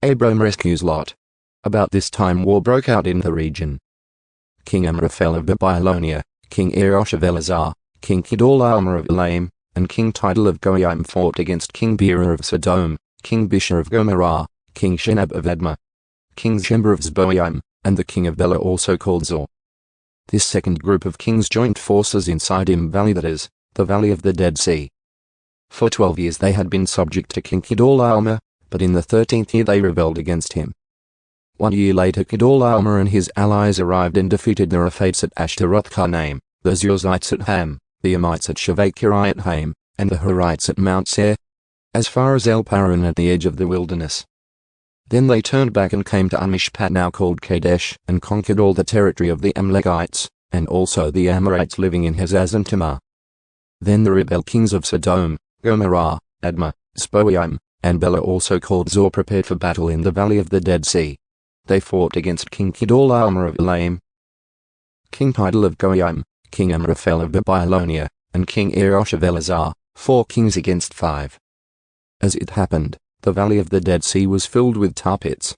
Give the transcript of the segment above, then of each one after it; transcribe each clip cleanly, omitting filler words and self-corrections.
Abram rescues Lot. About this time war broke out in the region. King Amraphel of Babylonia, King Erosh of Elazar, King Kedorlaomer of Elam, and King Tidal of Goyim fought against King Bera of Sodom, King Bisha of Gomorrah, King Shenab of Admah, King Shember of Zeboim, and the king of Bela also called Zor. This second group of kings joined forces in Siddim Valley, that is, the Valley of the Dead Sea. For 12 years they had been subject to King Kedorlaomer, but in the 13th year they rebelled against him. 1 year later Kedorlaomer and his allies arrived and defeated the Rephaites at Ashtaroth Karnaim, the Zurzites at Ham, the Amites at Shaveh-Kiriath Haim, and the Horites at Mount Seir, as far as El Paran at the edge of the wilderness. Then they turned back and came to Amishpat, now called Kadesh, and conquered all the territory of the Amalekites, and also the Amorites living in Hezaz and Tamar. Then the rebel kings of Sodom, Gomorrah, Admah, Zeboim, and Bela also called Zor prepared for battle in the Valley of the Dead Sea. They fought against King Kedorlaomer of Elam, King Tidal of Goyim, King Amraphel of Babylonia, and King Erosh of Elazar, 4 kings against 5. As it happened, the Valley of the Dead Sea was filled with tar pits.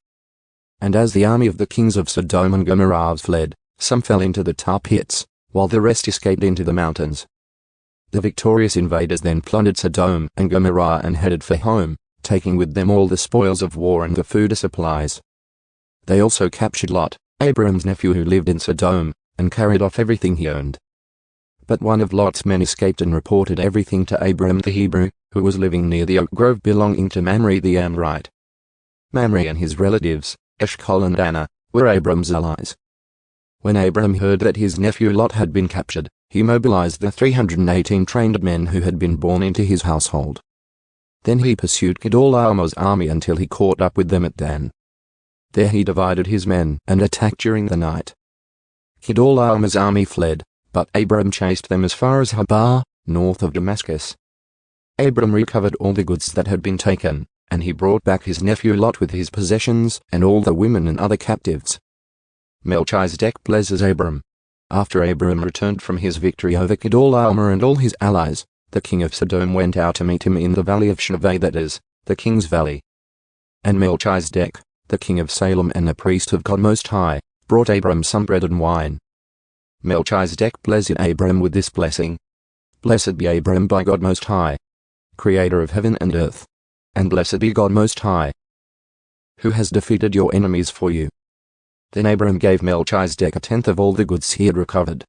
And as the army of the kings of Sodom and Gomorrah fled, some fell into the tar pits, while the rest escaped into the mountains. The victorious invaders then plundered Sodom and Gomorrah and headed for home, taking with them all the spoils of war and the food supplies. They also captured Lot, Abram's nephew who lived in Sodom, and carried off everything he owned. But one of Lot's men escaped and reported everything to Abram the Hebrew, who was living near the oak grove belonging to Mamre the Amorite. Mamre and his relatives, Eshcol and Anna, were Abram's allies. When Abram heard that his nephew Lot had been captured, he mobilized the 318 trained men who had been born into his household. Then he pursued Kedorlaomer's army until he caught up with them at Dan. There he divided his men and attacked during the night. Kedorlaomer's army fled, but Abram chased them as far as Habar, north of Damascus. Abram recovered all the goods that had been taken, and he brought back his nephew Lot with his possessions and all the women and other captives. Melchizedek blesses Abram. After Abram returned from his victory over Kedorlaomer and all his allies, the king of Sodom went out to meet him in the valley of Shaveh, that is, the king's valley. And Melchizedek, the king of Salem and the priest of God Most High, brought Abram some bread and wine. Melchizedek blessed Abram with this blessing. Blessed be Abram by God Most High, Creator of heaven and earth. And blessed be God Most High, who has defeated your enemies for you. Then Abram gave Melchizedek 1/10 of all the goods he had recovered.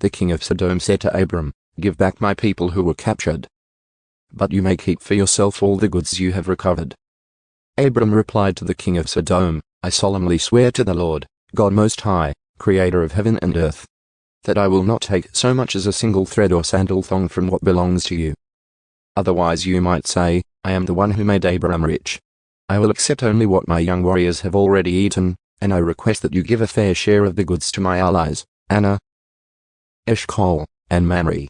The king of Sodom said to Abram, "Give back my people who were captured. But you may keep for yourself all the goods you have recovered." Abram replied to the king of Sodom, "I solemnly swear to the Lord, God Most High, Creator of heaven and earth, that I will not take so much as a single thread or sandal thong from what belongs to you. Otherwise you might say, I am the one who made Abram rich. I will accept only what my young warriors have already eaten, and I request that you give a fair share of the goods to my allies, Anna, Eshcol, and Mamre."